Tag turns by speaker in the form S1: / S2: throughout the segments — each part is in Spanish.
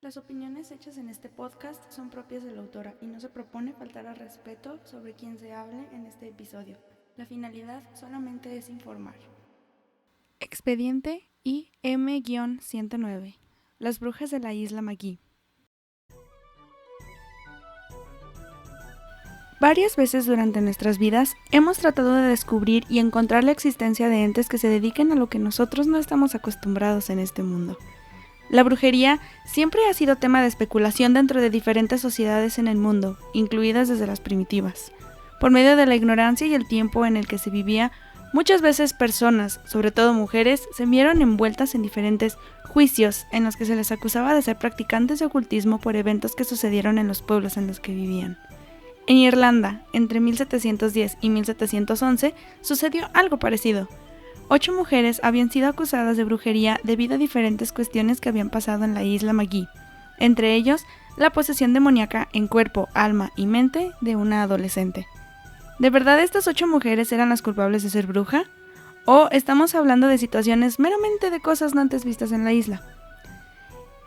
S1: Las opiniones hechas en este podcast son propias de la autora y no se propone faltar al respeto sobre quien se hable en este episodio. La finalidad solamente es informar. Expediente IM-109. Las brujas de la isla Magui. Varias veces durante nuestras vidas hemos tratado de descubrir y encontrar la existencia de entes que se dediquen a lo que nosotros no estamos acostumbrados en este mundo. La brujería siempre ha sido tema de especulación dentro de diferentes sociedades en el mundo, incluidas desde las primitivas. Por medio de la ignorancia y el tiempo en el que se vivía, muchas veces personas, sobre todo mujeres, se vieron envueltas en diferentes juicios en los que se les acusaba de ser practicantes de ocultismo por eventos que sucedieron en los pueblos en los que vivían. En Irlanda, entre 1710 y 1711, sucedió algo parecido. 8 mujeres habían sido acusadas de brujería debido a diferentes cuestiones que habían pasado en la isla Magui, entre ellos la posesión demoníaca en cuerpo, alma y mente de una adolescente. ¿De verdad estas 8 mujeres eran las culpables de ser bruja? ¿O estamos hablando de situaciones meramente de cosas no antes vistas en la isla?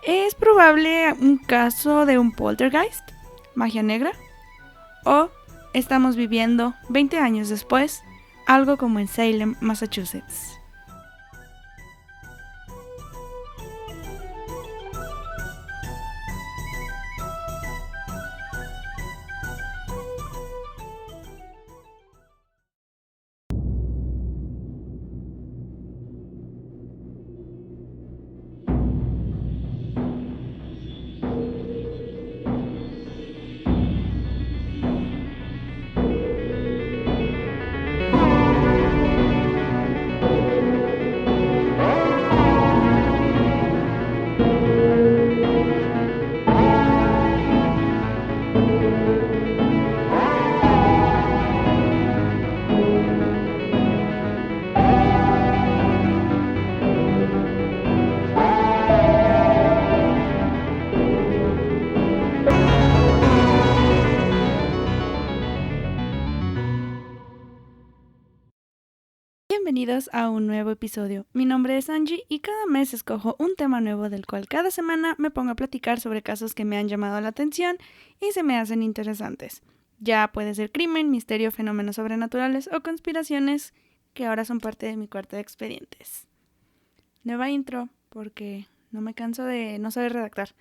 S1: ¿Es probable un caso de un poltergeist? ¿Magia negra? ¿O estamos viviendo, 20 años después, algo como en Salem, Massachusetts? Bienvenidos a un nuevo episodio. Mi nombre es Angie y cada mes escojo un tema nuevo del cual cada semana me pongo a platicar sobre casos que me han llamado la atención y se me hacen interesantes. Ya puede ser crimen, misterio, fenómenos sobrenaturales o conspiraciones que ahora son parte de mi cuarto de expedientes. Nueva intro porque no me canso de no saber redactar.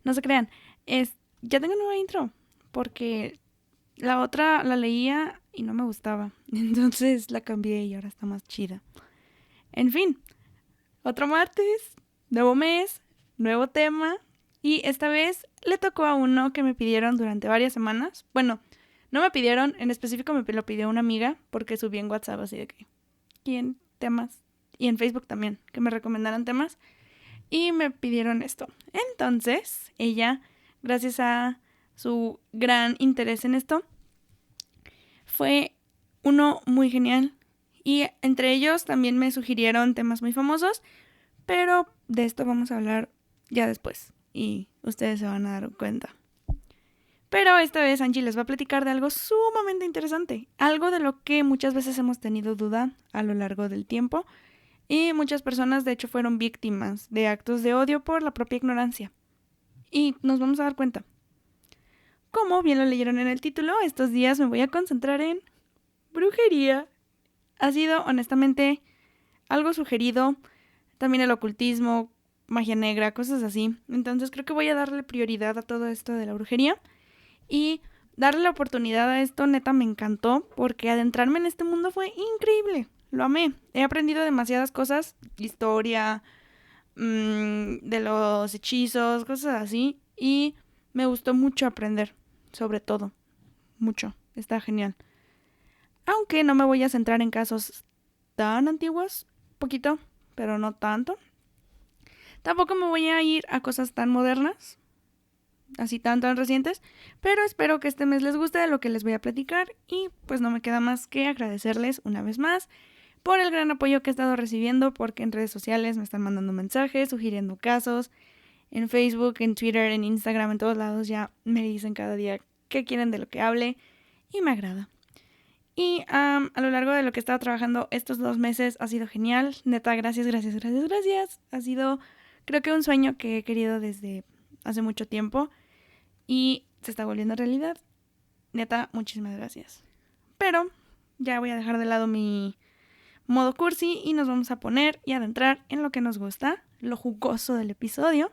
S1: No se crean, ya tengo nueva intro porque la otra la leía y no me gustaba. Entonces la cambié y ahora está más chida. En fin, otro martes, nuevo mes, nuevo tema. Y esta vez le tocó a uno que me pidieron durante varias semanas. Bueno, no me pidieron, en específico me lo pidió una amiga porque subí en WhatsApp así de que ¿quién temas? Y en Facebook también, que me recomendaran temas. Y me pidieron esto. Entonces, ella, gracias a su gran interés en esto, fue uno muy genial. Y entre ellos también me sugirieron temas muy famosos, pero de esto vamos a hablar ya después y ustedes se van a dar cuenta. Pero esta vez Angie les va a platicar de algo sumamente interesante, algo de lo que muchas veces hemos tenido duda a lo largo del tiempo y muchas personas de hecho fueron víctimas de actos de odio por la propia ignorancia. Y nos vamos a dar cuenta. Como bien lo leyeron en el título, estos días me voy a concentrar en brujería. Ha sido honestamente algo sugerido, también el ocultismo, magia negra, cosas así. Entonces creo que voy a darle prioridad a todo esto de la brujería y darle la oportunidad a esto, neta me encantó porque adentrarme en este mundo fue increíble, lo amé. He aprendido demasiadas cosas, historia, de los hechizos, cosas así y me gustó mucho aprender, sobre todo, mucho, está genial. Aunque no me voy a centrar en casos tan antiguos, poquito, pero no tanto. Tampoco me voy a ir a cosas tan modernas, así tan recientes, pero espero que este mes les guste de lo que les voy a platicar y pues no me queda más que agradecerles una vez más por el gran apoyo que he estado recibiendo, porque en redes sociales me están mandando mensajes, sugiriendo casos, en Facebook, en Twitter, en Instagram, en todos lados ya me dicen cada día qué quieren de lo que hable y me agrada. Y a lo largo de lo que he estado trabajando estos 2 meses ha sido genial. Neta, gracias. Ha sido, creo que un sueño que he querido desde hace mucho tiempo y se está volviendo realidad. Neta, muchísimas gracias. Pero ya voy a dejar de lado mi modo cursi y nos vamos a poner y adentrar en lo que nos gusta, lo jugoso del episodio.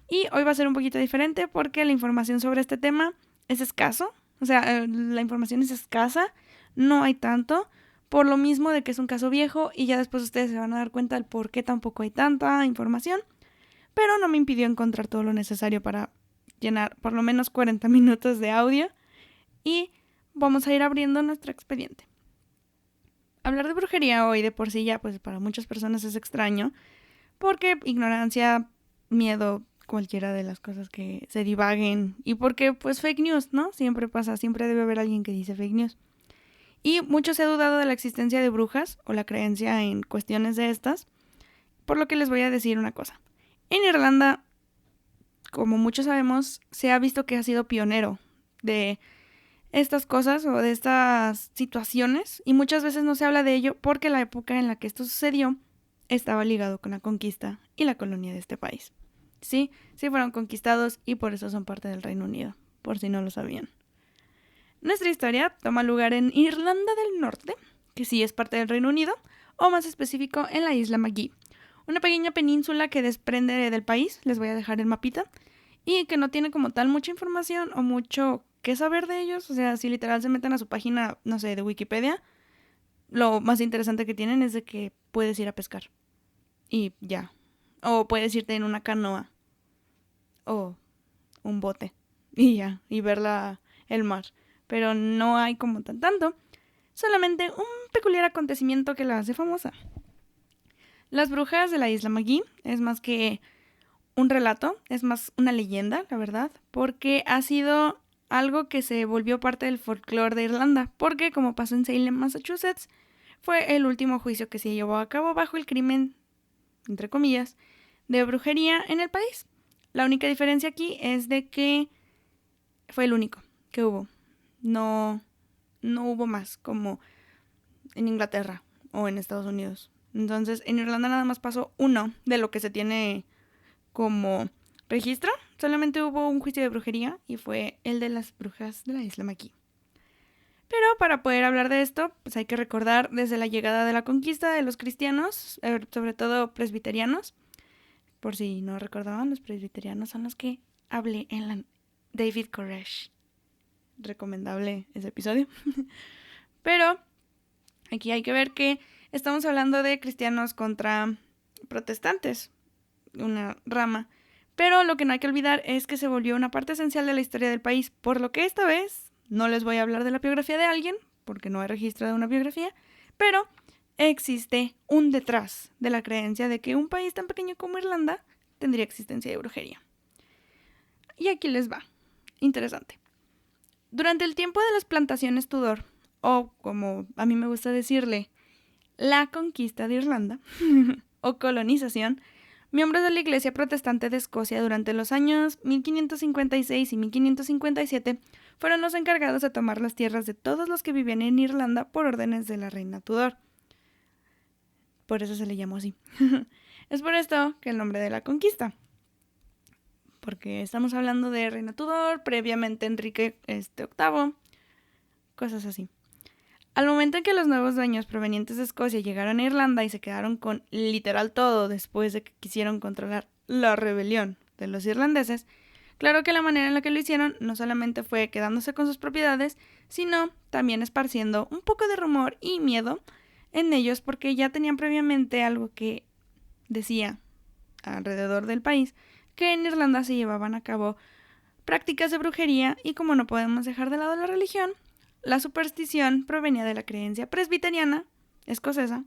S1: Y hoy va a ser un poquito diferente porque la información sobre este tema es escaso. O sea, la información es escasa, no hay tanto, por lo mismo de que es un caso viejo y ya después ustedes se van a dar cuenta del por qué tampoco hay tanta información. Pero no me impidió encontrar todo lo necesario para llenar por lo menos 40 minutos de audio y vamos a ir abriendo nuestro expediente. Hablar de brujería hoy de por sí ya pues para muchas personas es extraño porque ignorancia, miedo, cualquiera de las cosas que se divaguen y porque pues fake news, ¿no? Siempre pasa, siempre debe haber alguien que dice fake news. Y mucho se ha dudado de la existencia de brujas o la creencia en cuestiones de estas, por lo que les voy a decir una cosa. En Irlanda, como muchos sabemos, se ha visto que ha sido pionero de estas cosas o de estas situaciones y muchas veces no se habla de ello porque la época en la que esto sucedió estaba ligado con la conquista y la colonia de este país. Sí fueron conquistados y por eso son parte del Reino Unido, por si no lo sabían. Nuestra historia toma lugar en Irlanda del Norte, que sí es parte del Reino Unido, o más específico en la isla Magee, una pequeña península que desprende del país, les voy a dejar el mapita, y que no tiene como tal mucha información o mucho que saber de ellos. O sea, si literal se meten a su página, no sé, de Wikipedia, lo más interesante que tienen es de que puedes ir a pescar. Y ya. O puedes irte en una canoa. O un bote. Y ya. Y ver el mar. Pero no hay como tanto. Solamente un peculiar acontecimiento que la hace famosa. Las brujas de la isla Magee es más que un relato, es más una leyenda, la verdad, porque ha sido algo que se volvió parte del folclore de Irlanda, porque como pasó en Salem, Massachusetts, fue el último juicio que se llevó a cabo bajo el crimen, entre comillas, de brujería en el país. La única diferencia aquí es de que fue el único que hubo. No hubo más, como en Inglaterra o en Estados Unidos. Entonces, en Irlanda nada más pasó uno de lo que se tiene como registro. Solamente hubo un juicio de brujería y fue el de las brujas de la isla Magee. Pero para poder hablar de esto, pues hay que recordar desde la llegada de la conquista de los cristianos, sobre todo presbiterianos. Por si no recordaban, los presbiterianos son los que hablé en la David Koresh. Recomendable ese episodio. Pero aquí hay que ver que estamos hablando de cristianos contra protestantes, una rama. Pero lo que no hay que olvidar es que se volvió una parte esencial de la historia del país, por lo que esta vez no les voy a hablar de la biografía de alguien, porque no hay registro de una biografía, pero existe un detrás de la creencia de que un país tan pequeño como Irlanda tendría existencia de brujería. Y aquí les va. Interesante. Durante el tiempo de las plantaciones Tudor, o como a mí me gusta decirle, la conquista de Irlanda, o colonización, miembros de la Iglesia Protestante de Escocia durante los años 1556 y 1557 fueron los encargados de tomar las tierras de todos los que vivían en Irlanda por órdenes de la reina Tudor. Por eso se le llamó así. Es por esto que el nombre de la conquista. Porque estamos hablando de reina Tudor, previamente Enrique VIII, cosas así. Al momento en que los nuevos dueños provenientes de Escocia llegaron a Irlanda y se quedaron con literal todo después de que quisieron controlar la rebelión de los irlandeses, claro que la manera en la que lo hicieron no solamente fue quedándose con sus propiedades, sino también esparciendo un poco de rumor y miedo en ellos porque ya tenían previamente algo que decía alrededor del país que en Irlanda se llevaban a cabo prácticas de brujería y como no podemos dejar de lado la religión, la superstición provenía de la creencia presbiteriana escocesa.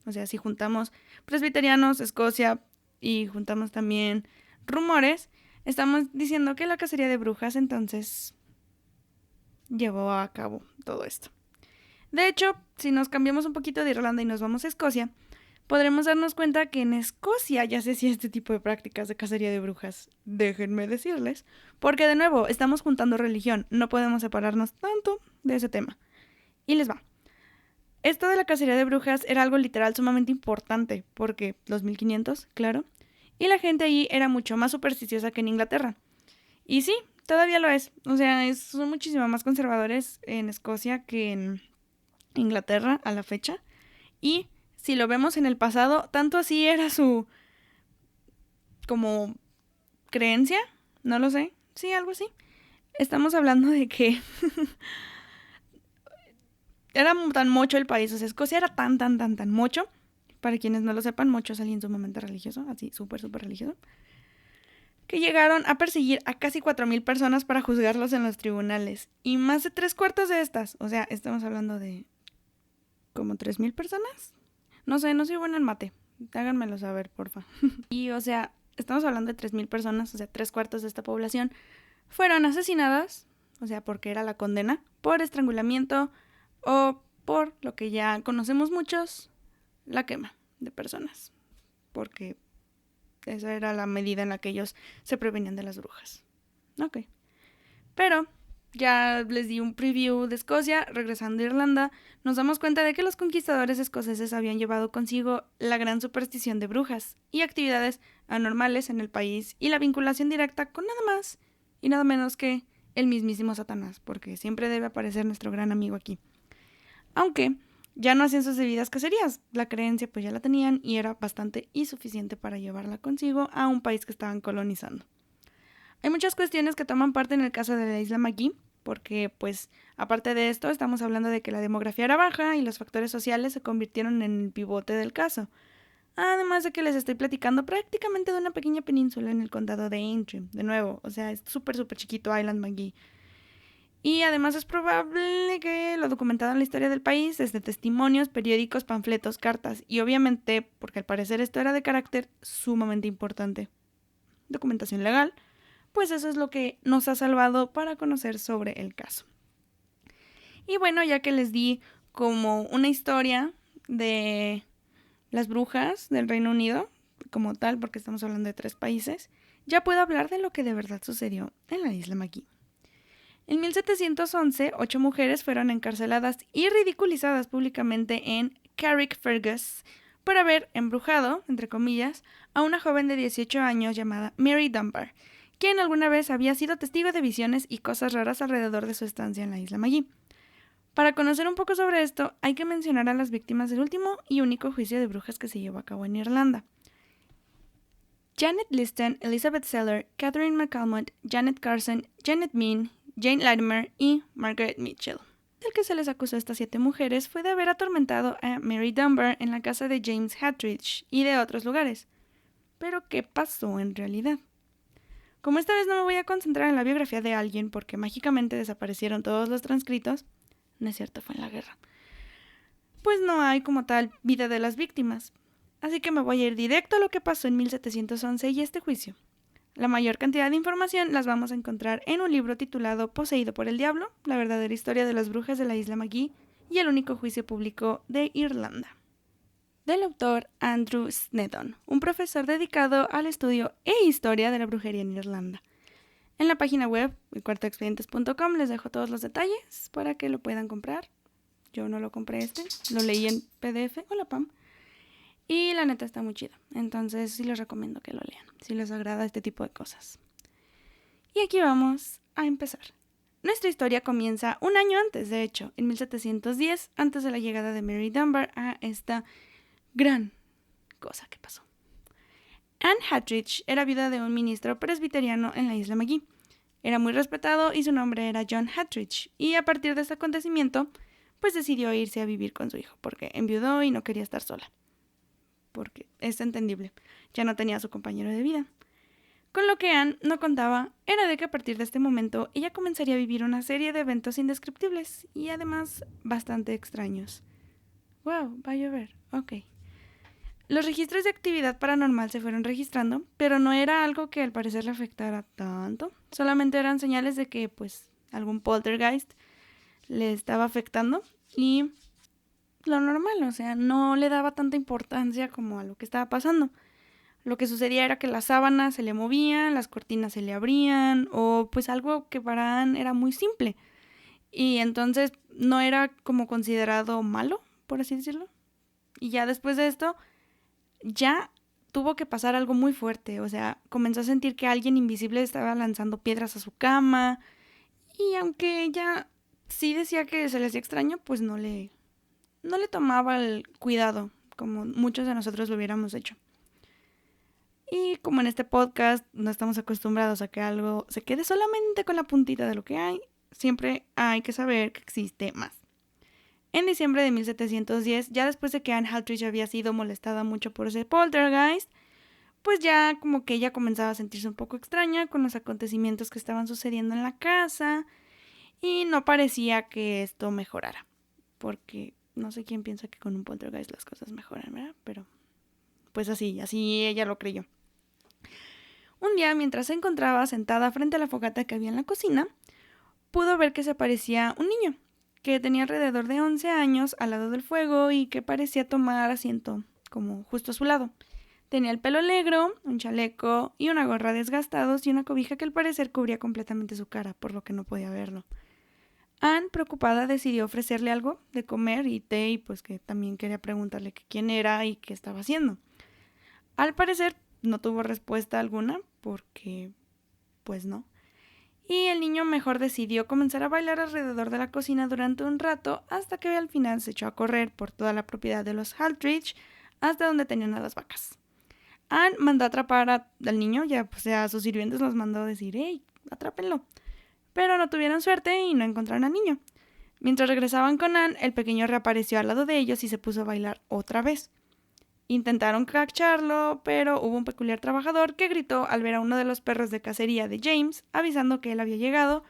S1: O sea, si juntamos presbiterianos, Escocia y juntamos también rumores, estamos diciendo que la cacería de brujas entonces llevó a cabo todo esto. De hecho, si nos cambiamos un poquito de Irlanda y nos vamos a Escocia, podremos darnos cuenta que en Escocia ya se hacía este tipo de prácticas de cacería de brujas. Déjenme decirles, porque de nuevo, estamos juntando religión, no podemos separarnos tanto de ese tema. Y les va. Esto de la cacería de brujas era algo literal sumamente importante, porque los 1500, claro, y la gente allí era mucho más supersticiosa que en Inglaterra. Y sí, todavía lo es. O sea, son muchísimo más conservadores en Escocia que en Inglaterra a la fecha. Y si lo vemos en el pasado, tanto así era su como creencia, no lo sé, sí, algo así. Estamos hablando de que era tan mucho el país, o sea, Escocia era tan mucho. Para quienes no lo sepan, mucho es alguien sumamente religioso, así súper religioso, que llegaron a perseguir a casi 4,000 personas para juzgarlos en los tribunales. Y más de 3/4 de estas, o sea, estamos hablando de como 3,000 personas. No sé, no soy buena en mate, háganmelo saber, porfa. Y, o sea, estamos hablando de 3,000 personas, o sea, 3/4 de esta población fueron asesinadas, o sea, porque era la condena, por estrangulamiento o por lo que ya conocemos muchos, la quema de personas, porque esa era la medida en la que ellos se prevenían de las brujas. Ok. Pero ya les di un preview de Escocia. Regresando a Irlanda, nos damos cuenta de que los conquistadores escoceses habían llevado consigo la gran superstición de brujas y actividades anormales en el país y la vinculación directa con nada más y nada menos que el mismísimo Satanás, porque siempre debe aparecer nuestro gran amigo aquí. Aunque ya no hacían sus debidas cacerías, la creencia pues ya la tenían y era bastante y suficiente para llevarla consigo a un país que estaban colonizando. Hay muchas cuestiones que toman parte en el caso de la isla Maggie, porque pues aparte de esto estamos hablando de que la demografía era baja y los factores sociales se convirtieron en el pivote del caso. Además de que les estoy platicando prácticamente de una pequeña península en el condado de Antrim, de nuevo, o sea, es súper chiquito Island Maggie. Y además es probable que lo documentado en la historia del país, desde testimonios, periódicos, panfletos, cartas, y obviamente, porque al parecer esto era de carácter sumamente importante, documentación legal, pues eso es lo que nos ha salvado para conocer sobre el caso. Y bueno, ya que les di como una historia de las brujas del Reino Unido, como tal, porque estamos hablando de 3 países, ya puedo hablar de lo que de verdad sucedió en la isla Maggie. En 1711, 8 mujeres fueron encarceladas y ridiculizadas públicamente en Carrickfergus por haber embrujado, entre comillas, a una joven de 18 años llamada Mary Dunbar, quien alguna vez había sido testigo de visiones y cosas raras alrededor de su estancia en la isla Maggie. Para conocer un poco sobre esto, hay que mencionar a las víctimas del último y único juicio de brujas que se llevó a cabo en Irlanda. Janet Liston, Elizabeth Seller, Catherine McCalmont, Janet Carson, Janet Mean, Jane Latimer y Margaret Mitchell. El que se les acusó a estas 7 mujeres fue de haber atormentado a Mary Dunbar en la casa de James Hatridge y de otros lugares. Pero, ¿qué pasó en realidad? Como esta vez no me voy a concentrar en la biografía de alguien porque mágicamente desaparecieron todos los transcritos, no es cierto, fue en la guerra, pues no hay como tal vida de las víctimas. Así que me voy a ir directo a lo que pasó en 1711 y este juicio. La mayor cantidad de información las vamos a encontrar en un libro titulado Poseído por el Diablo, la verdadera historia de las brujas de la isla Maggie y el único juicio público de Irlanda, del autor Andrew Snedden, un profesor dedicado al estudio e historia de la brujería en Irlanda. En la página web, elcuartoexpedientes.com, les dejo todos los detalles para que lo puedan comprar. Yo no lo compré lo leí en PDF, hola Pam. Y la neta está muy chida, entonces sí les recomiendo que lo lean, si les agrada este tipo de cosas. Y aquí vamos a empezar. Nuestra historia comienza un año antes, de hecho, en 1710, antes de la llegada de Mary Dunbar a esta gran cosa que pasó. Anne Hatridge era viuda de un ministro presbiteriano en la isla Maggie. Era muy respetado y su nombre era John Hatridge, y a partir de este acontecimiento, pues decidió irse a vivir con su hijo, porque enviudó y no quería estar sola. Porque es entendible, ya no tenía a su compañero de vida. Con lo que Anne no contaba era de que a partir de este momento ella comenzaría a vivir una serie de eventos indescriptibles y además bastante extraños. Wow, va a llover, ok. Los registros de actividad paranormal se fueron registrando, pero no era algo que al parecer le afectara tanto. Solamente eran señales de que, pues, algún poltergeist le estaba afectando y lo normal, o sea, no le daba tanta importancia como a lo que estaba pasando. Lo que sucedía era que las sábanas se le movían, las cortinas se le abrían, o pues algo que para Anne era muy simple. Y entonces no era como considerado malo, por así decirlo. Y ya después de esto, ya tuvo que pasar algo muy fuerte. O sea, comenzó a sentir que alguien invisible estaba lanzando piedras a su cama. Y aunque ella sí decía que se le hacía extraño, pues no le tomaba el cuidado como muchos de nosotros lo hubiéramos hecho. Y como en este podcast no estamos acostumbrados a que algo se quede solamente con la puntita de lo que hay, siempre hay que saber que existe más. En diciembre de 1710, ya después de que Anne Haltridge había sido molestada mucho por ese poltergeist, pues ya como que ella comenzaba a sentirse un poco extraña con los acontecimientos que estaban sucediendo en la casa y no parecía que esto mejorara, porque no sé quién piensa que con un poltergeist las cosas mejoran, ¿verdad? Pero pues así ella lo creyó. Un día, mientras se encontraba sentada frente a la fogata que había en la cocina, pudo ver que se aparecía un niño, que tenía alrededor de 11 años al lado del fuego y que parecía tomar asiento como justo a su lado. Tenía el pelo negro, un chaleco y una gorra desgastados y una cobija que al parecer cubría completamente su cara, por lo que no podía verlo. Anne, preocupada, decidió ofrecerle algo de comer y té y pues que también quería preguntarle quién era y qué estaba haciendo. Al parecer no tuvo respuesta alguna porque pues no. Y el niño mejor decidió comenzar a bailar alrededor de la cocina durante un rato hasta que al final se echó a correr por toda la propiedad de los Haltridge hasta donde tenían a las vacas. Anne mandó a atrapar al niño, ya pues a sus sirvientes los mandó a decir, ¡hey, atrápenlo! Pero no tuvieron suerte y no encontraron al niño. Mientras regresaban con Anne, el pequeño reapareció al lado de ellos y se puso a bailar otra vez. Intentaron cacharlo, pero hubo un peculiar trabajador que gritó al ver a uno de los perros de cacería de James, avisando que él había llegado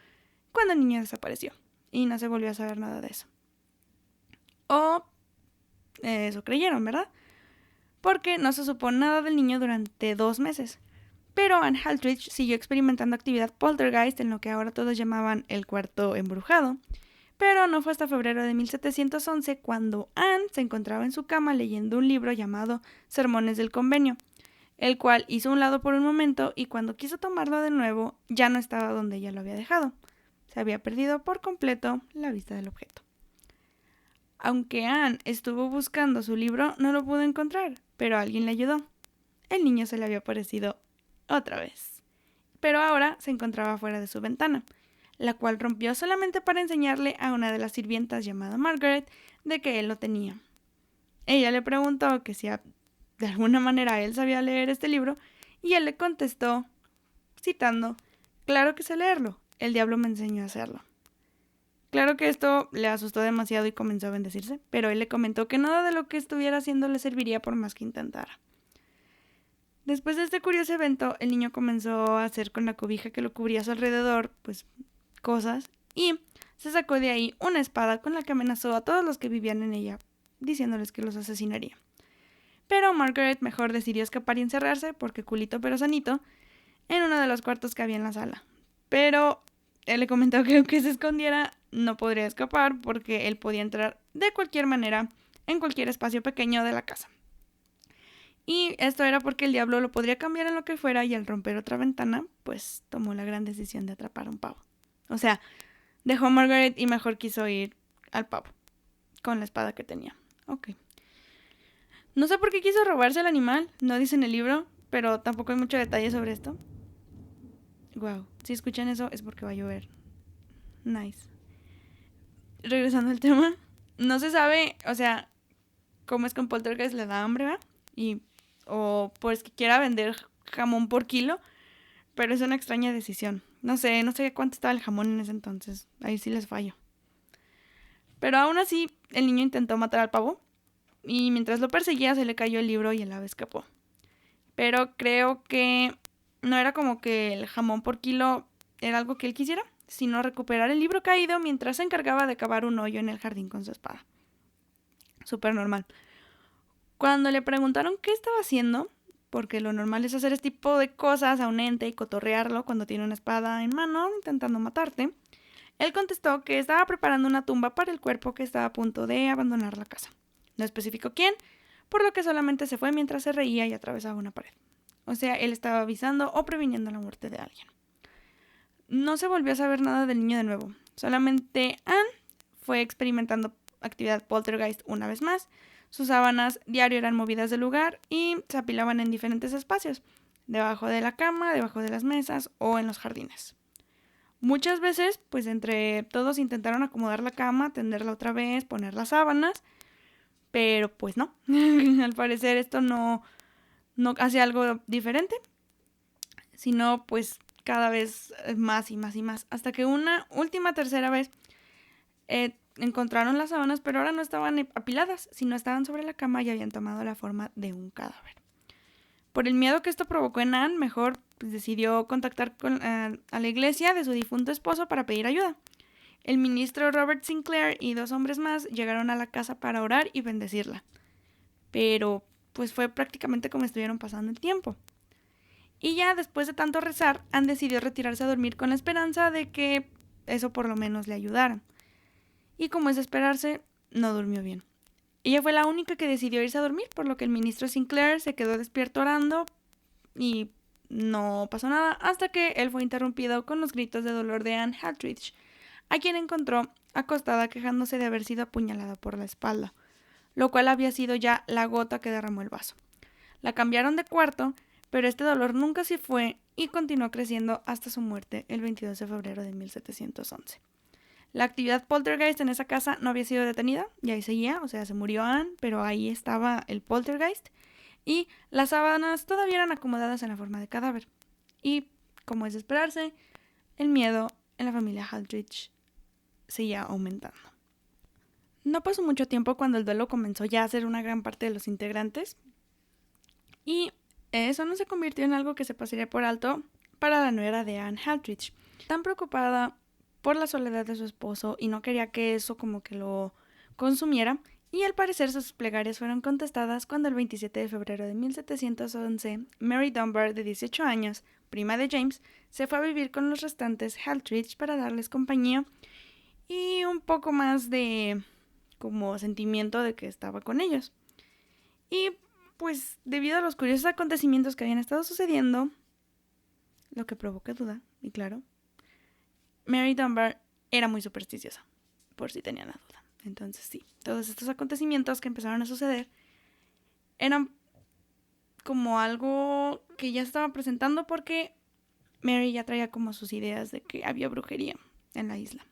S1: cuando el niño desapareció. Y no se volvió a saber nada de eso. O eso creyeron, ¿verdad? Porque no se supo nada del niño durante 2 meses. Pero Anne Haltridge siguió experimentando actividad poltergeist en lo que ahora todos llamaban el cuarto embrujado. Pero no fue hasta febrero de 1711 cuando Anne se encontraba en su cama leyendo un libro llamado Sermones del Convenio, el cual hizo a un lado por un momento y cuando quiso tomarlo de nuevo ya no estaba donde ella lo había dejado. Se había perdido por completo la vista del objeto. Aunque Anne estuvo buscando su libro, no lo pudo encontrar, pero alguien le ayudó. El niño se le había aparecido otra vez, pero ahora se encontraba fuera de su ventana, la cual rompió solamente para enseñarle a una de las sirvientas llamada Margaret de que él lo tenía. Ella le preguntó que si de alguna manera él sabía leer este libro y él le contestó, citando, «Claro que sé leerlo, el diablo me enseñó a hacerlo». Claro que esto le asustó demasiado y comenzó a bendecirse, pero él le comentó que nada de lo que estuviera haciendo le serviría por más que intentara. Después de este curioso evento, el niño comenzó a hacer con la cobija que lo cubría a su alrededor, pues, cosas, y se sacó de ahí una espada con la que amenazó a todos los que vivían en ella, diciéndoles que los asesinaría. Pero Margaret mejor decidió escapar y encerrarse, porque culito pero sanito, en uno de los cuartos que había en la sala. Pero él le comentó que aunque se escondiera, no podría escapar porque él podía entrar de cualquier manera en cualquier espacio pequeño de la casa. Y esto era porque el diablo lo podría cambiar en lo que fuera y al romper otra ventana, pues tomó la gran decisión de atrapar a un pavo. O sea, dejó a Margaret y mejor quiso ir al pavo con la espada que tenía. Ok. No sé por qué quiso robarse el animal, no dice en el libro, pero tampoco hay mucho detalle sobre esto. Wow, si escuchan eso es porque va a llover. Nice. Regresando al tema, no se sabe, o sea, cómo es que un poltergeist le da hambre, ¿verdad? O pues que quiera vender jamón por kilo, pero es una extraña decisión. No sé cuánto estaba el jamón en ese entonces, ahí sí les fallo. Pero aún así, el niño intentó matar al pavo, y mientras lo perseguía se le cayó el libro y el ave escapó. Pero creo que no era como que el jamón por kilo era algo que él quisiera, sino recuperar el libro caído mientras se encargaba de cavar un hoyo en el jardín con su espada. Súper normal. Cuando le preguntaron qué estaba haciendo, porque lo normal es hacer este tipo de cosas a un ente y cotorrearlo cuando tiene una espada en mano intentando matarte, él contestó que estaba preparando una tumba para el cuerpo que estaba a punto de abandonar la casa. No especificó quién, por lo que solamente se fue mientras se reía y atravesaba una pared. O sea, él estaba avisando o previniendo la muerte de alguien. No se volvió a saber nada del niño de nuevo. Solamente Anne fue experimentando actividad poltergeist una vez más, Sus sábanas diario eran movidas del lugar y se apilaban en diferentes espacios, debajo de la cama, debajo de las mesas o en los jardines. Muchas veces, pues entre todos intentaron acomodar la cama, tenderla otra vez, poner las sábanas, pero pues no. Al parecer esto no hace algo diferente, sino pues cada vez más y más y más, hasta que una última tercera vez encontraron las sábanas, pero ahora no estaban apiladas, sino estaban sobre la cama y habían tomado la forma de un cadáver. Por el miedo que esto provocó en Anne, mejor pues, decidió contactar a la iglesia de su difunto esposo para pedir ayuda. El ministro Robert Sinclair y 2 hombres más llegaron a la casa para orar y bendecirla. Pero pues fue prácticamente como estuvieron pasando el tiempo. Y ya después de tanto rezar, Anne decidió retirarse a dormir con la esperanza de que eso por lo menos le ayudara. Y como es de esperarse, no durmió bien. Ella fue la única que decidió irse a dormir, por lo que el ministro Sinclair se quedó despierto orando y no pasó nada hasta que él fue interrumpido con los gritos de dolor de Anne Haltridge, a quien encontró acostada quejándose de haber sido apuñalada por la espalda, lo cual había sido ya la gota que derramó el vaso. La cambiaron de cuarto, pero este dolor nunca se fue y continuó creciendo hasta su muerte el 22 de febrero de 1711. La actividad poltergeist en esa casa no había sido detenida, y ahí seguía, o sea, se murió Anne, pero ahí estaba el poltergeist, y las sábanas todavía eran acomodadas en la forma de cadáver. Y, como es de esperarse, el miedo en la familia Haltridge seguía aumentando. No pasó mucho tiempo cuando el duelo comenzó ya a ser una gran parte de los integrantes, y eso no se convirtió en algo que se pasaría por alto para la nuera de Anne Haltridge. Tan preocupada por la soledad de su esposo y no quería que eso como que lo consumiera, y al parecer sus plegarias fueron contestadas cuando el 27 de febrero de 1711 Mary Dunbar, de 18 años, prima de James, se fue a vivir con los restantes Haltridge para darles compañía y un poco más de como sentimiento de que estaba con ellos. Y pues debido a los curiosos acontecimientos que habían estado sucediendo, lo que provoca duda, y claro, Mary Dunbar era muy supersticiosa, por si tenían la duda. Entonces sí, todos estos acontecimientos que empezaron a suceder eran como algo que ya estaba presentando porque Mary ya traía como sus ideas de que había brujería en la isla.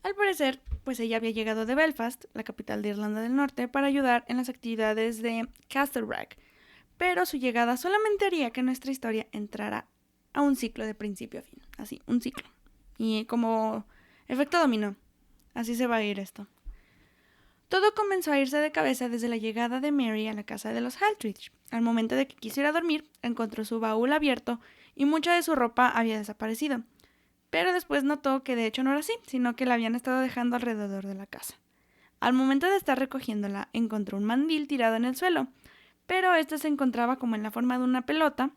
S1: Al parecer, pues ella había llegado de Belfast, la capital de Irlanda del Norte, para ayudar en las actividades de Castle Rag, pero su llegada solamente haría que nuestra historia entrara a un ciclo de principio a fin, así, un ciclo. Y como efecto dominó, así se va a ir esto. Todo comenzó a irse de cabeza desde la llegada de Mary a la casa de los Haltridge. Al momento de que quisiera dormir, encontró su baúl abierto y mucha de su ropa había desaparecido. Pero después notó que de hecho no era así, sino que la habían estado dejando alrededor de la casa. Al momento de estar recogiéndola, encontró un mandil tirado en el suelo, pero este se encontraba como en la forma de una pelota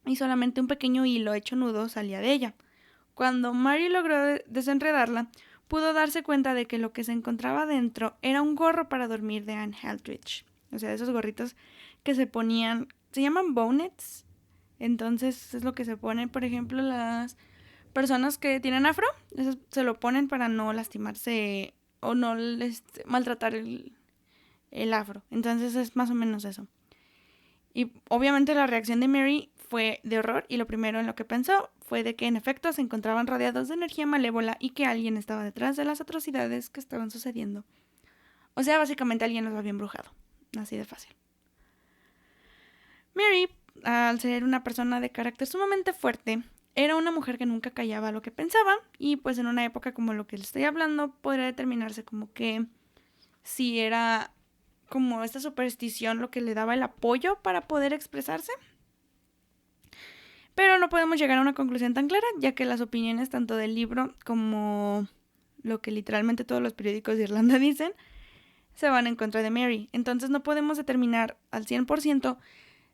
S1: y solamente un pequeño hilo hecho nudo salía de ella. Cuando Mary logró desenredarla, pudo darse cuenta de que lo que se encontraba dentro era un gorro para dormir de Anne Haltridge. O sea, esos gorritos que se ponían, se llaman bonnets. Entonces es lo que se ponen, por ejemplo, las personas que tienen afro, esos se lo ponen para no lastimarse o no maltratar el afro. Entonces es más o menos eso. Y obviamente la reacción de Mary fue de horror y lo primero en lo que pensó fue de que en efecto se encontraban rodeados de energía malévola y que alguien estaba detrás de las atrocidades que estaban sucediendo. O sea, básicamente alguien los había embrujado. Así de fácil. Mary, al ser una persona de carácter sumamente fuerte, era una mujer que nunca callaba lo que pensaba y pues en una época como lo que le estoy hablando podría determinarse como que si era como esta superstición lo que le daba el apoyo para poder expresarse. Pero no podemos llegar a una conclusión tan clara, ya que las opiniones tanto del libro como lo que literalmente todos los periódicos de Irlanda dicen se van en contra de Mary. Entonces no podemos determinar al 100%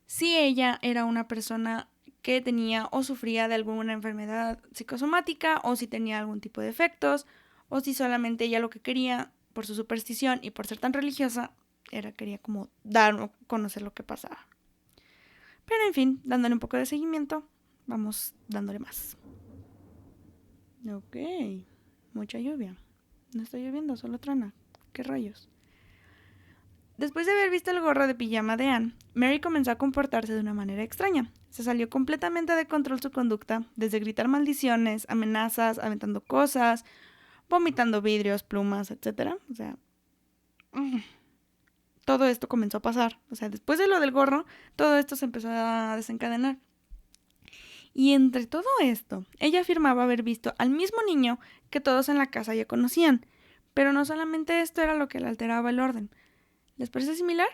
S1: si ella era una persona que tenía o sufría de alguna enfermedad psicosomática o si tenía algún tipo de efectos o si solamente ella lo que quería por su superstición y por ser tan religiosa quería como dar o conocer lo que pasaba. Pero en fin, dándole un poco de seguimiento, vamos dándole más. Ok, mucha lluvia. No está lloviendo, solo truena. ¿Qué rayos? Después de haber visto el gorro de pijama de Anne, Mary comenzó a comportarse de una manera extraña. Se salió completamente de control su conducta, desde gritar maldiciones, amenazas, aventando cosas, vomitando vidrios, plumas, etc. O sea, todo esto comenzó a pasar. O sea, después de lo del gorro, todo esto se empezó a desencadenar. Y entre todo esto, ella afirmaba haber visto al mismo niño que todos en la casa ya conocían. Pero no solamente esto era lo que le alteraba el orden. ¿Les parece similar?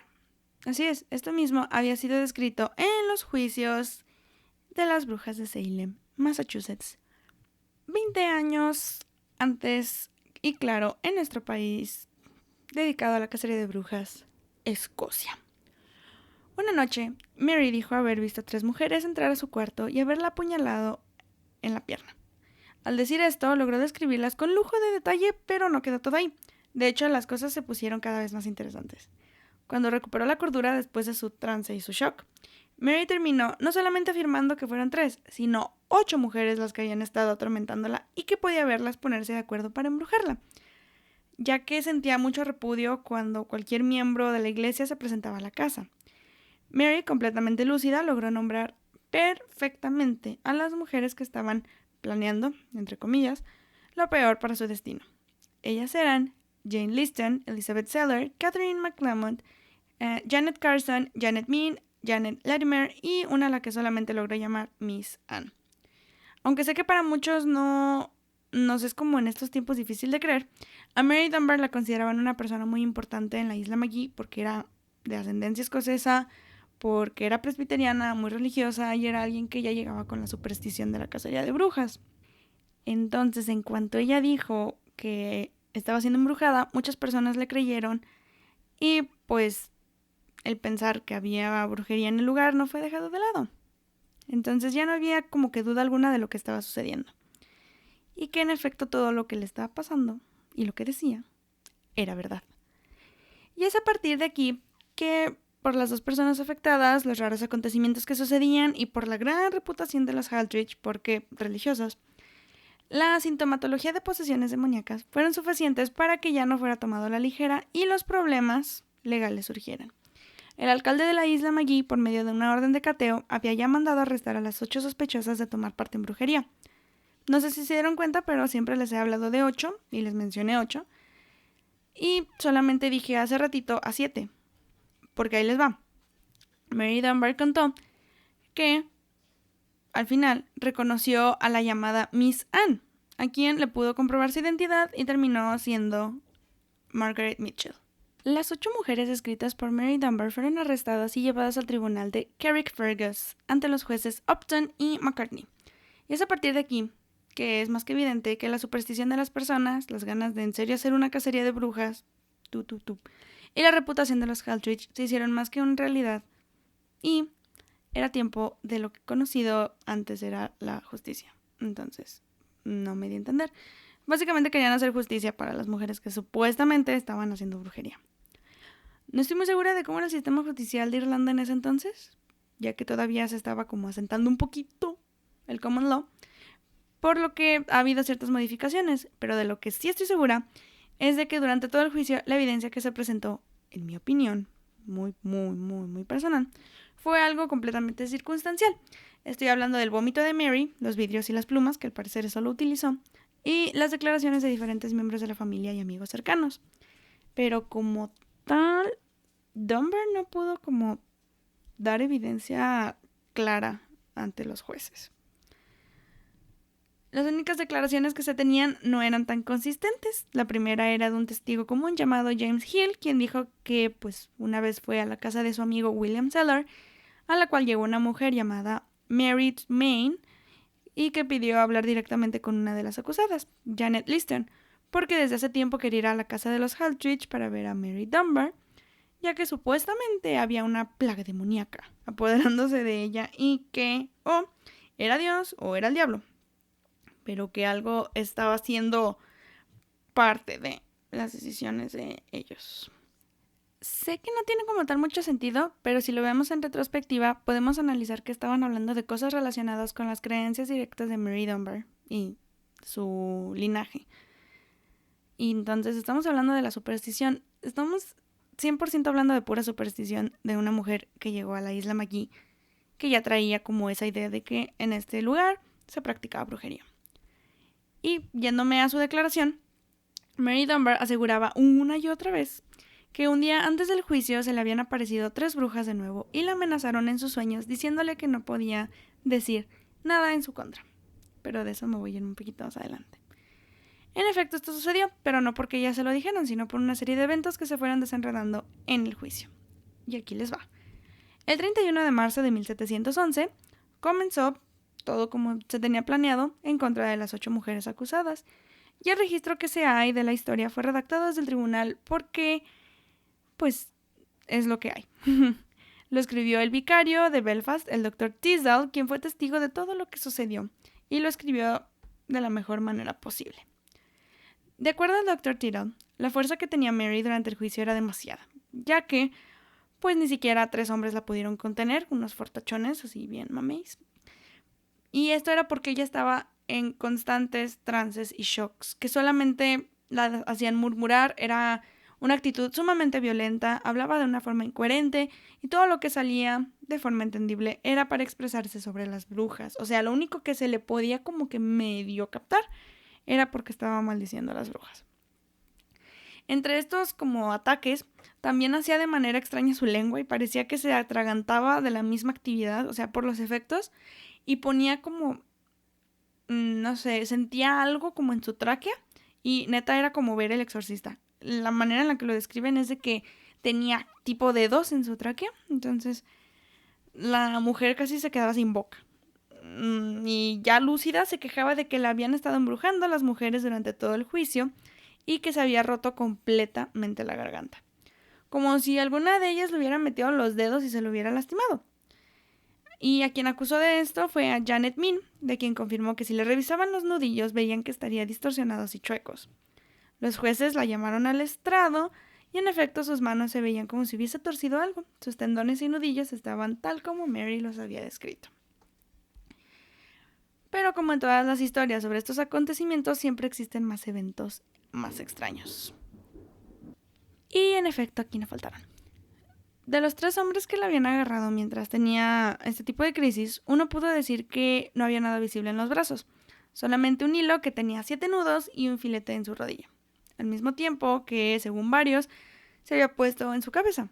S1: Así es, esto mismo había sido descrito en los juicios de las brujas de Salem, Massachusetts. 20 años antes, y claro, en nuestro país, dedicado a la cacería de brujas, Escocia. Una noche, Mary dijo haber visto a 3 mujeres entrar a su cuarto y haberla apuñalado en la pierna. Al decir esto, logró describirlas con lujo de detalle, pero no quedó todo ahí. De hecho, las cosas se pusieron cada vez más interesantes. Cuando recuperó la cordura después de su trance y su shock, Mary terminó no solamente afirmando que fueron 3, sino 8 mujeres las que habían estado atormentándola y que podía verlas ponerse de acuerdo para embrujarla, ya que sentía mucho repudio cuando cualquier miembro de la iglesia se presentaba a la casa. Mary, completamente lúcida, logró nombrar perfectamente a las mujeres que estaban planeando, entre comillas, lo peor para su destino. Ellas eran Jane Liston, Elizabeth Seller, Catherine McClelmont, Janet Carson, Janet Mean, Janet Latimer y una a la que solamente logró llamar Miss Anne. Aunque sé que para muchos nos es como en estos tiempos difícil de creer, a Mary Dunbar la consideraban una persona muy importante en la isla Magee porque era de ascendencia escocesa, porque era presbiteriana, muy religiosa y era alguien que ya llegaba con la superstición de la cacería de brujas. Entonces, en cuanto ella dijo que estaba siendo embrujada, muchas personas le creyeron y pues el pensar que había brujería en el lugar no fue dejado de lado. Entonces ya no había como que duda alguna de lo que estaba sucediendo. Y que en efecto todo lo que le estaba pasando y lo que decía era verdad. Y es a partir de aquí que, por las 2 personas afectadas, los raros acontecimientos que sucedían y por la gran reputación de los Haltridge, porque religiosos, la sintomatología de posesiones demoníacas fueron suficientes para que ya no fuera tomado a la ligera y los problemas legales surgieran. El alcalde de la isla Magee, por medio de una orden de cateo, había ya mandado arrestar a las 8 sospechosas de tomar parte en brujería. No sé si se dieron cuenta, pero siempre les he hablado de 8 y les mencioné 8. Y solamente dije hace ratito a 7, porque ahí les va. Mary Dunbar contó que al final reconoció a la llamada Miss Anne, a quien le pudo comprobar su identidad y terminó siendo Margaret Mitchell. Las 8 mujeres escritas por Mary Dunbar fueron arrestadas y llevadas al tribunal de Carrickfergus ante los jueces Upton y McCartney. Y es a partir de aquí que es más que evidente que la superstición de las personas, las ganas de en serio hacer una cacería de brujas, y la reputación de los Haltridge se hicieron más que una realidad. Y era tiempo de lo que conocido antes era la justicia. Entonces, no me di a entender. Básicamente querían hacer justicia para las mujeres que supuestamente estaban haciendo brujería. No estoy muy segura de cómo era el sistema judicial de Irlanda en ese entonces, ya que todavía se estaba como asentando un poquito el common law, por lo que ha habido ciertas modificaciones, pero de lo que sí estoy segura es de que durante todo el juicio la evidencia que se presentó, en mi opinión, muy personal, fue algo completamente circunstancial. Estoy hablando del vómito de Mary, los vidrios y las plumas, que al parecer eso lo utilizó, y las declaraciones de diferentes miembros de la familia y amigos cercanos. Pero como tal, Dunbar no pudo como dar evidencia clara ante los jueces. Las únicas declaraciones que se tenían no eran tan consistentes. La primera era de un testigo común llamado James Hill, quien dijo que pues una vez fue a la casa de su amigo William Seller, a la cual llegó una mujer llamada Mary Main y que pidió hablar directamente con una de las acusadas, Janet Liston, porque desde hace tiempo quería ir a la casa de los Haltridge para ver a Mary Dunbar, ya que supuestamente había una plaga demoníaca apoderándose de ella y que o era Dios o era el diablo, pero que algo estaba siendo parte de las decisiones de ellos. Sé que no tiene como tal mucho sentido, pero si lo vemos en retrospectiva, podemos analizar que estaban hablando de cosas relacionadas con las creencias directas de Mary Dunbar y su linaje. Y entonces estamos hablando de la superstición. 100% hablando de pura superstición de una mujer que llegó a la isla McGee, que ya traía como esa idea de que en este lugar se practicaba brujería. Y yéndome a su declaración, Mary Dunbar aseguraba una y otra vez que un día antes del juicio se le habían aparecido 3 brujas de nuevo y la amenazaron en sus sueños diciéndole que no podía decir nada en su contra. Pero de eso me voy a ir un poquito más adelante. En efecto, esto sucedió, pero no porque ellas se lo dijeron, sino por una serie de eventos que se fueron desenredando en el juicio. Y aquí les va. El 31 de marzo de 1711 comenzó todo como se tenía planeado en contra de las 8 mujeres acusadas. Y el registro que se hay de la historia fue redactado desde el tribunal porque, pues, es lo que hay. Lo escribió el vicario de Belfast, el Dr. Tisdall, quien fue testigo de todo lo que sucedió, y lo escribió de la mejor manera posible. De acuerdo al Dr. Tisdall, la fuerza que tenía Mary durante el juicio era demasiada, ya que, pues, ni siquiera 3 hombres la pudieron contener, unos fortachones, así bien mameis. Y esto era porque ella estaba en constantes trances y shocks, que solamente la hacían murmurar, era una actitud sumamente violenta, hablaba de una forma incoherente y todo lo que salía de forma entendible era para expresarse sobre las brujas. O sea, lo único que se le podía como que medio captar era porque estaba maldiciendo a las brujas. Entre estos como ataques, también hacía de manera extraña su lengua y parecía que se atragantaba de la misma actividad, o sea, por los efectos, y ponía como, no sé, sentía algo como en su tráquea y neta era como ver El Exorcista. La manera en la que lo describen es de que tenía tipo dedos en su tráquea, entonces la mujer casi se quedaba sin boca. Y ya lúcida se quejaba de que la habían estado embrujando a las mujeres durante todo el juicio y que se había roto completamente la garganta. Como si alguna de ellas le hubiera metido los dedos y se lo hubiera lastimado. Y a quien acusó de esto fue a Janet Min, de quien confirmó que si le revisaban los nudillos veían que estaría distorsionados y chuecos. Los jueces la llamaron al estrado y en efecto sus manos se veían como si hubiese torcido algo. Sus tendones y nudillos estaban tal como Mary los había descrito. Pero como en todas las historias sobre estos acontecimientos, siempre existen más eventos más extraños. Y en efecto, aquí no faltaron. De los 3 hombres que la habían agarrado mientras tenía este tipo de crisis, uno pudo decir que no había nada visible en los brazos, solamente un hilo que tenía 7 nudos y un filete en su rodilla, al mismo tiempo que, según varios, se había puesto en su cabeza.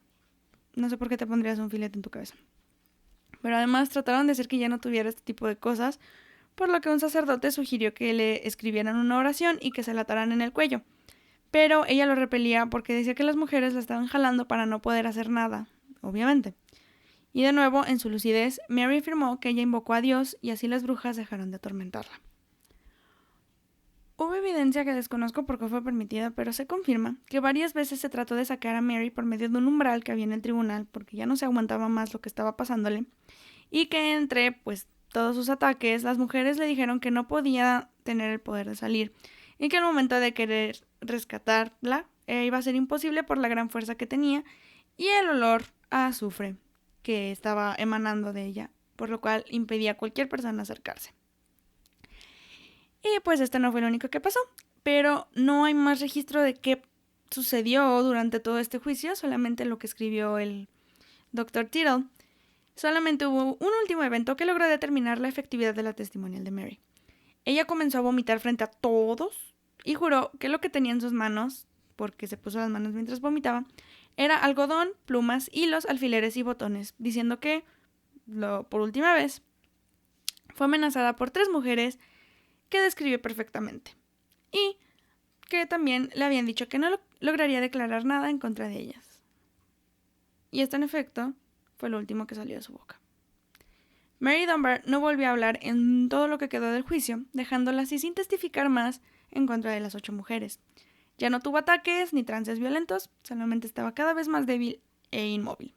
S1: No sé por qué te pondrías un filete en tu cabeza. Pero además trataron de decir que ya no tuviera este tipo de cosas, por lo que un sacerdote sugirió que le escribieran una oración y que se la ataran en el cuello. Pero ella lo repelía porque decía que las mujeres la estaban jalando para no poder hacer nada, obviamente. Y de nuevo, en su lucidez, Mary afirmó que ella invocó a Dios y así las brujas dejaron de atormentarla. Hubo evidencia que desconozco por qué fue permitida, pero se confirma que varias veces se trató de sacar a Mary por medio de un umbral que había en el tribunal porque ya no se aguantaba más lo que estaba pasándole y que entre, pues, todos sus ataques, las mujeres le dijeron que no podía tener el poder de salir y que al momento de querer rescatarla iba a ser imposible por la gran fuerza que tenía y el olor a azufre que estaba emanando de ella, por lo cual impedía a cualquier persona acercarse. Y pues esto no fue lo único que pasó, pero no hay más registro de qué sucedió durante todo este juicio, solamente lo que escribió el Dr. Tittle. Solamente hubo un último evento que logró determinar la efectividad de la testimonial de Mary. Ella comenzó a vomitar frente a todos y juró que lo que tenía en sus manos, porque se puso las manos mientras vomitaba, era algodón, plumas, hilos, alfileres y botones, diciendo que, por última vez, fue amenazada por 3 mujeres que describió perfectamente y que también le habían dicho que no lograría declarar nada en contra de ellas. Y esto, en efecto, fue lo último que salió de su boca. Mary Dunbar no volvió a hablar en todo lo que quedó del juicio, dejándola así sin testificar más en contra de las 8 mujeres. Ya no tuvo ataques ni trances violentos, solamente estaba cada vez más débil e inmóvil.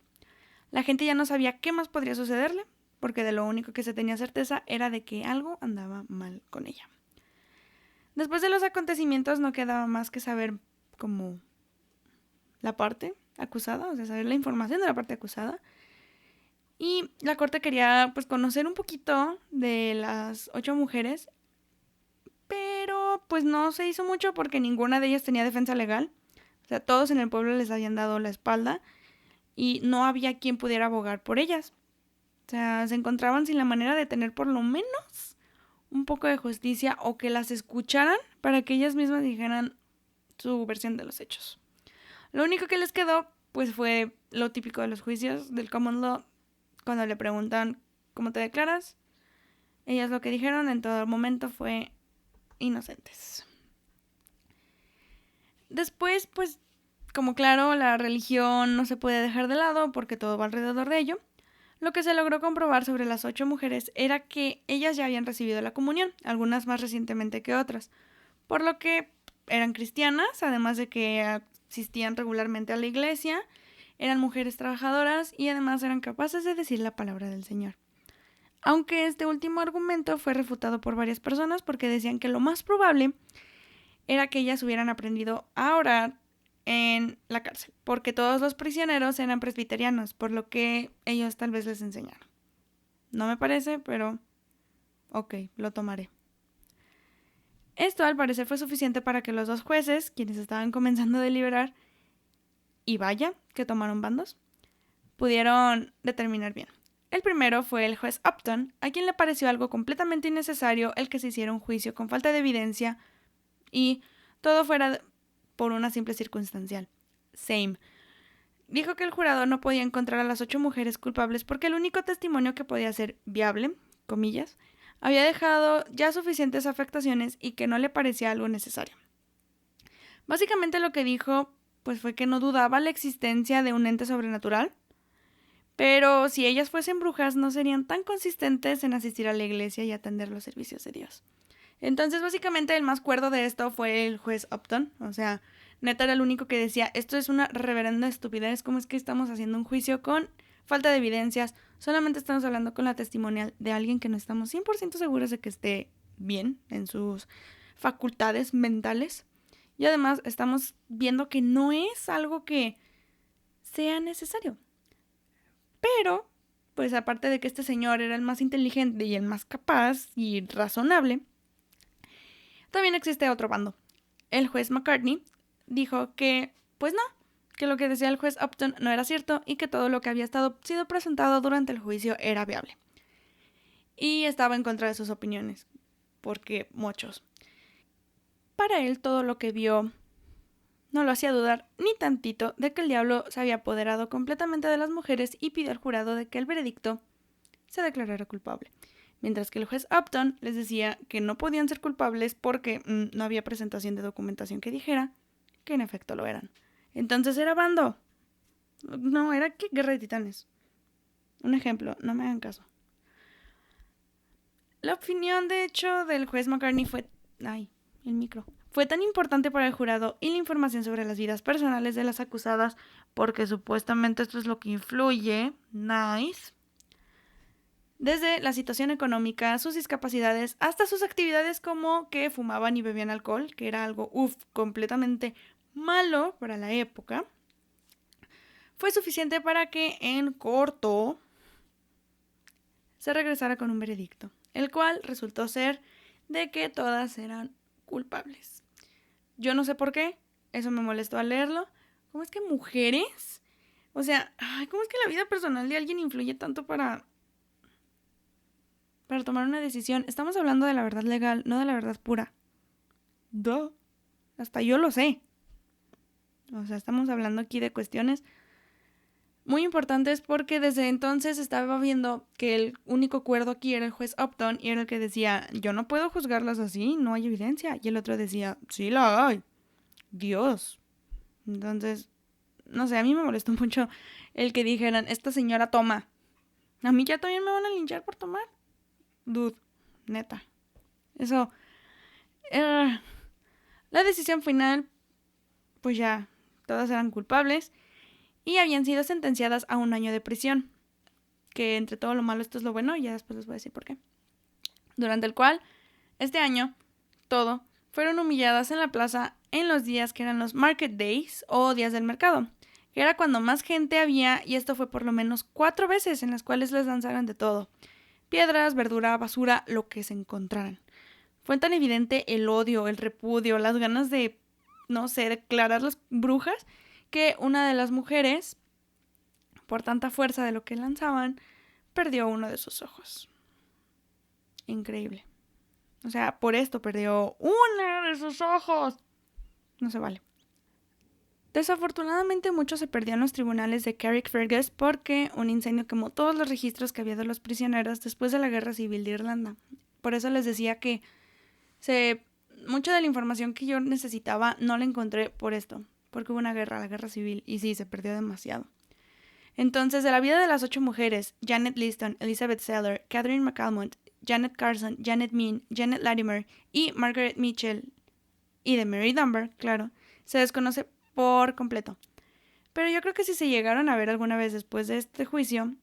S1: La gente ya no sabía qué más podría sucederle, porque de lo único que se tenía certeza era de que algo andaba mal con ella. Después de los acontecimientos no quedaba más que saber como la parte acusada, o sea, saber la información de la parte acusada. Y la corte quería pues conocer un poquito de las 8 mujeres, pero pues no se hizo mucho porque ninguna de ellas tenía defensa legal. O sea, todos en el pueblo les habían dado la espalda y no había quien pudiera abogar por ellas. O sea, se encontraban sin la manera de tener por lo menos un poco de justicia o que las escucharan para que ellas mismas dijeran su versión de los hechos. Lo único que les quedó, pues, fue lo típico de los juicios del common law, cuando le preguntan ¿cómo te declaras? Ellas lo que dijeron en todo momento fue inocentes. Después, pues, como claro, la religión no se puede dejar de lado porque todo va alrededor de ello. Lo que se logró comprobar sobre las 8 mujeres era que ellas ya habían recibido la comunión, algunas más recientemente que otras, por lo que eran cristianas, además de que asistían regularmente a la iglesia, eran mujeres trabajadoras y además eran capaces de decir la palabra del Señor. Aunque este último argumento fue refutado por varias personas porque decían que lo más probable era que ellas hubieran aprendido a orar en la cárcel, porque todos los prisioneros eran presbiterianos, por lo que ellos tal vez les enseñaron. No me parece, pero ok, lo tomaré. Esto al parecer fue suficiente para que los dos jueces, quienes estaban comenzando a deliberar, y vaya, que tomaron bandos, pudieron determinar bien. El primero fue el juez Upton, a quien le pareció algo completamente innecesario el que se hiciera un juicio con falta de evidencia y todo fuera por una simple circunstancial. Same. Dijo que el jurado no podía encontrar a las 8 mujeres culpables porque el único testimonio que podía ser viable, comillas, había dejado ya suficientes afectaciones y que no le parecía algo necesario. Básicamente lo que dijo pues fue que no dudaba la existencia de un ente sobrenatural, pero si ellas fuesen brujas no serían tan consistentes en asistir a la iglesia y atender los servicios de Dios. Entonces, básicamente, el más cuerdo de esto fue el juez Upton. O sea, neta era el único que decía, esto es una reverenda estupidez, ¿cómo es que estamos haciendo un juicio con falta de evidencias? Solamente estamos hablando con la testimonial de alguien que no estamos 100% seguros de que esté bien en sus facultades mentales. Y además, estamos viendo que no es algo que sea necesario. Pero, pues aparte de que este señor era el más inteligente y el más capaz y razonable, también existe otro bando. El juez McCartney dijo que, pues no, que lo que decía el juez Upton no era cierto y que todo lo que había sido presentado durante el juicio era viable. Y estaba en contra de sus opiniones, porque muchos. Para él todo lo que vio no lo hacía dudar ni tantito de que el diablo se había apoderado completamente de las mujeres y pidió al jurado de que el veredicto se declarara culpable. Mientras que el juez Upton les decía que no podían ser culpables porque no había presentación de documentación que dijera que en efecto lo eran. Entonces era bando. No, era que Guerra de Titanes. Un ejemplo, no me hagan caso. La opinión, de hecho, del juez McCartney fue... Ay, el micro. Fue tan importante para el jurado y la información sobre las vidas personales de las acusadas, porque supuestamente esto es lo que influye. Nice. Desde la situación económica, sus discapacidades, hasta sus actividades como que fumaban y bebían alcohol, que era algo, completamente malo para la época, fue suficiente para que en corto se regresara con un veredicto, el cual resultó ser de que todas eran culpables. Yo no sé por qué, eso me molestó al leerlo. ¿Cómo es que mujeres? O sea, ¿cómo es que la vida personal de alguien influye tanto para tomar una decisión? Estamos hablando de la verdad legal, no de la verdad pura. Duh. Hasta yo lo sé. O sea, estamos hablando aquí de cuestiones muy importantes porque desde entonces estaba viendo que el único cuerdo aquí era el juez Upton y era el que decía, yo no puedo juzgarlas así, no hay evidencia. Y el otro decía, sí la hay. Dios. Entonces, no sé, a mí me molestó mucho el que dijeran, esta señora toma. A mí ya también me van a linchar por tomar. Dude, neta. Eso. La decisión final, pues ya, todas eran culpables y habían sido sentenciadas a 1 año de prisión. Que entre todo lo malo esto es lo bueno, y ya después les voy a decir por qué. Durante el cual, este año, fueron humilladas en la plaza en los días que eran los market days o días del mercado, que era cuando más gente había, y esto fue por lo menos 4 veces en las cuales les lanzaron de todo. Piedras, verdura, basura, lo que se encontraran. Fue tan evidente el odio, el repudio, las ganas de no sé, declararlas brujas, que una de las mujeres, por tanta fuerza de lo que lanzaban, perdió uno de sus ojos. Increíble. O sea, por esto perdió uno de sus ojos. No se vale. Desafortunadamente mucho se perdió en los tribunales de Carrickfergus porque un incendio quemó todos los registros que había de los prisioneros después de la Guerra Civil de Irlanda. Por eso les decía que mucha de la información que yo necesitaba no la encontré por esto, porque hubo una guerra, la Guerra Civil, y sí, se perdió demasiado. Entonces, de la vida de las 8 mujeres, Janet Liston, Elizabeth Seller, Catherine McAlmont, Janet Carson, Janet Mean, Janet Latimer y Margaret Mitchell, y de Mary Dunbar, claro, se desconoce por completo. Pero yo creo que si se llegaron a ver alguna vez después de este juicio,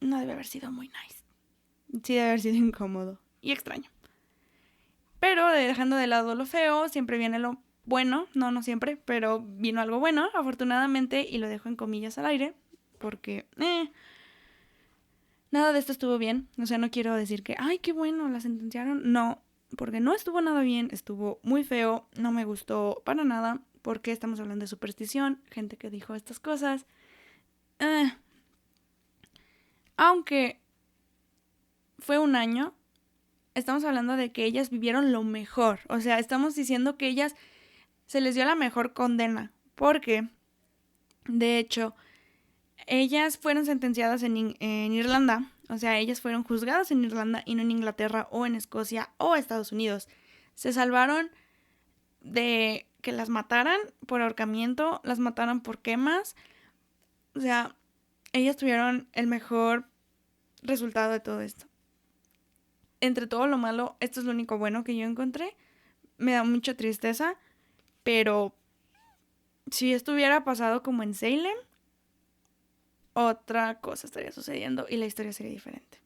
S1: no debe haber sido muy nice. Sí debe haber sido incómodo y extraño. Pero dejando de lado lo feo, siempre viene lo bueno. No siempre, pero vino algo bueno, afortunadamente, y lo dejo en comillas al aire, porque nada de esto estuvo bien. O sea, no quiero decir que, ay, qué bueno, la sentenciaron. No, porque no estuvo nada bien, estuvo muy feo, no me gustó para nada, porque estamos hablando de superstición, gente que dijo estas cosas. Aunque fue un año, estamos hablando de que ellas vivieron lo mejor. O sea, estamos diciendo que ellas se les dio la mejor condena, porque, de hecho, ellas fueron sentenciadas en Irlanda. O sea, ellas fueron juzgadas en Irlanda y no en Inglaterra o en Escocia o Estados Unidos. Se salvaron de que las mataran por ahorcamiento, las mataran por quemas. O sea, ellas tuvieron el mejor resultado de todo esto. Entre todo lo malo, esto es lo único bueno que yo encontré. Me da mucha tristeza, pero si esto hubiera pasado como en Salem, otra cosa estaría sucediendo y la historia sería diferente.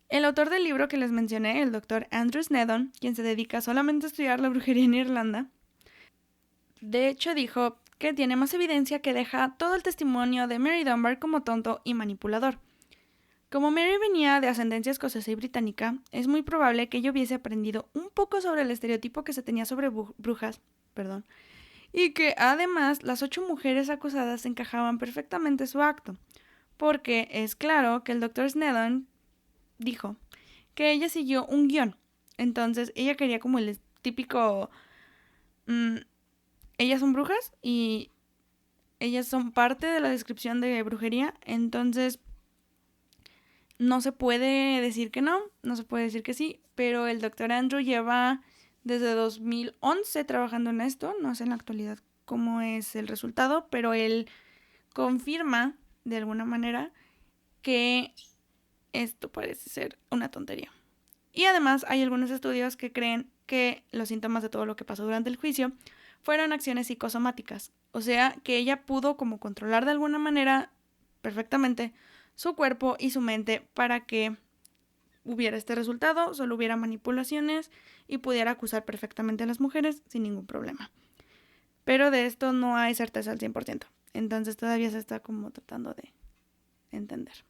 S1: El autor del libro que les mencioné, el doctor Andrew Snedden, quien se dedica solamente a estudiar la brujería en Irlanda, de hecho dijo que tiene más evidencia que deja todo el testimonio de Mary Dunbar como tonto y manipulador. Como Mary venía de ascendencia escocesa y británica, es muy probable que ella hubiese aprendido un poco sobre el estereotipo que se tenía sobre brujas, y que además las 8 mujeres acusadas encajaban perfectamente en su acto, porque es claro que el Dr. Snedden dijo que ella siguió un guión. Entonces ella quería como el típico ellas son brujas y ellas son parte de la descripción de brujería, entonces no se puede decir que no se puede decir que sí, pero el Dr. Andrew lleva desde 2011 trabajando en esto, no sé en la actualidad cómo es el resultado, pero él confirma de alguna manera que esto parece ser una tontería. Y además hay algunos estudios que creen que los síntomas de todo lo que pasó durante el juicio fueron acciones psicosomáticas, o sea que ella pudo como controlar de alguna manera perfectamente su cuerpo y su mente para que hubiera este resultado, solo hubiera manipulaciones y pudiera acusar perfectamente a las mujeres sin ningún problema. Pero de esto no hay certeza al 100%, entonces todavía se está como tratando de entender.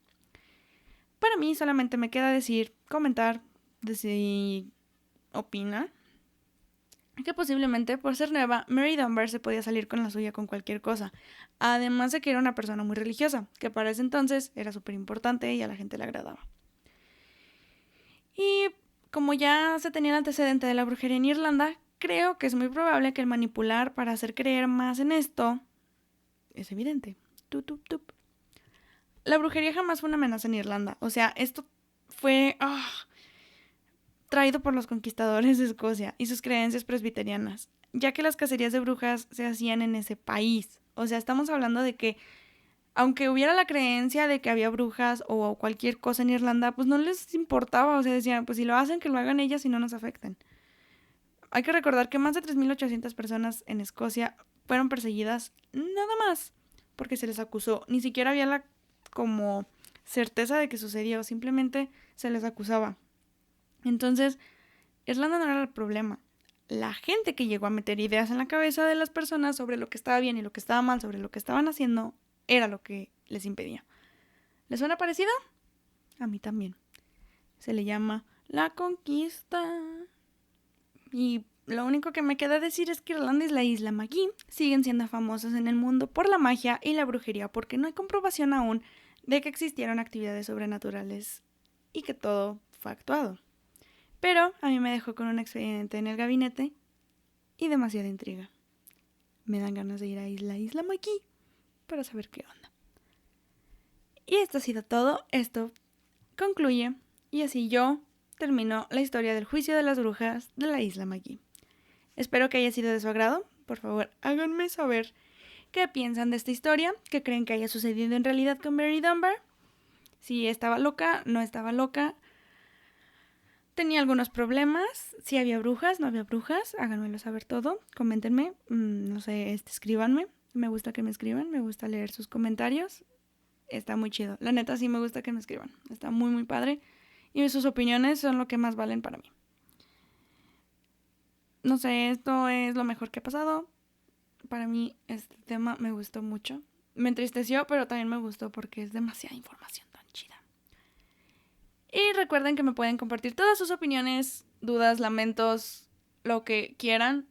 S1: Para mí solamente me queda comentar de si opina que posiblemente por ser nueva, Mary Dunbar se podía salir con la suya con cualquier cosa, además de que era una persona muy religiosa, que para ese entonces era súper importante y a la gente le agradaba. Y como ya se tenía el antecedente de la brujería en Irlanda, creo que es muy probable que el manipular para hacer creer más en esto es evidente. La brujería jamás fue una amenaza en Irlanda, o sea, esto fue traído por los conquistadores de Escocia y sus creencias presbiterianas, ya que las cacerías de brujas se hacían en ese país. O sea, estamos hablando de que, aunque hubiera la creencia de que había brujas o cualquier cosa en Irlanda, pues no les importaba. O sea, decían, pues si lo hacen, que lo hagan ellas y no nos afecten. Hay que recordar que más de 3.800 personas en Escocia fueron perseguidas nada más porque se les acusó. Ni siquiera había la como certeza de que sucedió, simplemente se les acusaba. Entonces, Irlanda no era el problema. La gente que llegó a meter ideas en la cabeza de las personas sobre lo que estaba bien y lo que estaba mal, sobre lo que estaban haciendo, era lo que les impedía. ¿Les suena parecido? A mí también. Se le llama la conquista. Y lo único que me queda decir es que Irlanda y la isla Magui siguen siendo famosas en el mundo por la magia y la brujería porque no hay comprobación aún de que existieron actividades sobrenaturales y que todo fue actuado. Pero a mí me dejó con un expediente en el gabinete y demasiada intriga. Me dan ganas de ir a Isla Magui para saber qué onda. Y esto ha sido todo. Esto concluye y así yo termino la historia del juicio de las brujas de la isla Magui. Espero que haya sido de su agrado. Por favor, háganme saber qué piensan de esta historia, qué creen que haya sucedido en realidad con Mary Dunbar. Si estaba loca, no estaba loca, tenía algunos problemas, si había brujas, no había brujas, háganmelo saber todo, coméntenme, no sé, escríbanme, me gusta que me escriban, me gusta leer sus comentarios, está muy chido, la neta sí me gusta que me escriban, está muy muy padre y sus opiniones son lo que más valen para mí. No sé, esto es lo mejor que ha pasado, para mí este tema me gustó mucho, me entristeció pero también me gustó porque es demasiada información tan chida. Y recuerden que me pueden compartir todas sus opiniones, dudas, lamentos, lo que quieran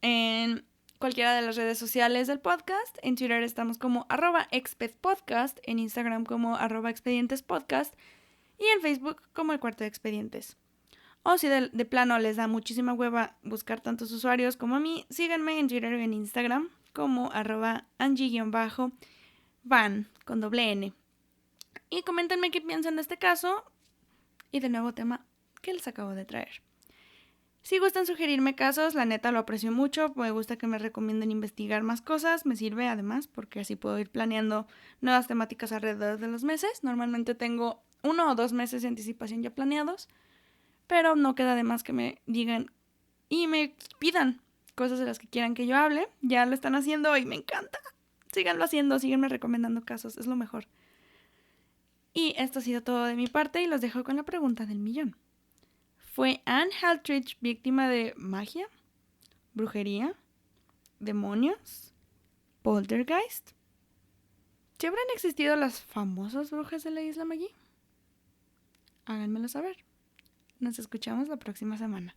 S1: en cualquiera de las redes sociales del podcast. En Twitter estamos como @expedpodcast, en Instagram como @expedientespodcast y en Facebook como El Cuarto de Expedientes. O si de plano les da muchísima hueva buscar tantos usuarios como a mí, síganme en Twitter y en Instagram como @angie_van con doble N. Y coméntenme qué piensan de este caso y del nuevo tema que les acabo de traer. Si gustan sugerirme casos, la neta lo aprecio mucho, me gusta que me recomienden investigar más cosas, me sirve además porque así puedo ir planeando nuevas temáticas alrededor de los meses. Normalmente tengo 1 o 2 meses de anticipación ya planeados, pero no queda de más que me digan y me pidan cosas de las que quieran que yo hable. Ya lo están haciendo y me encanta. Síganlo haciendo, síganme recomendando casos, es lo mejor. Y esto ha sido todo de mi parte y los dejo con la pregunta del millón. ¿Fue Anne Haltridge víctima de magia, brujería, demonios, poltergeist? ¿Sí habrán existido las famosas brujas de la isla Magui? Háganmelo saber. Nos escuchamos la próxima semana.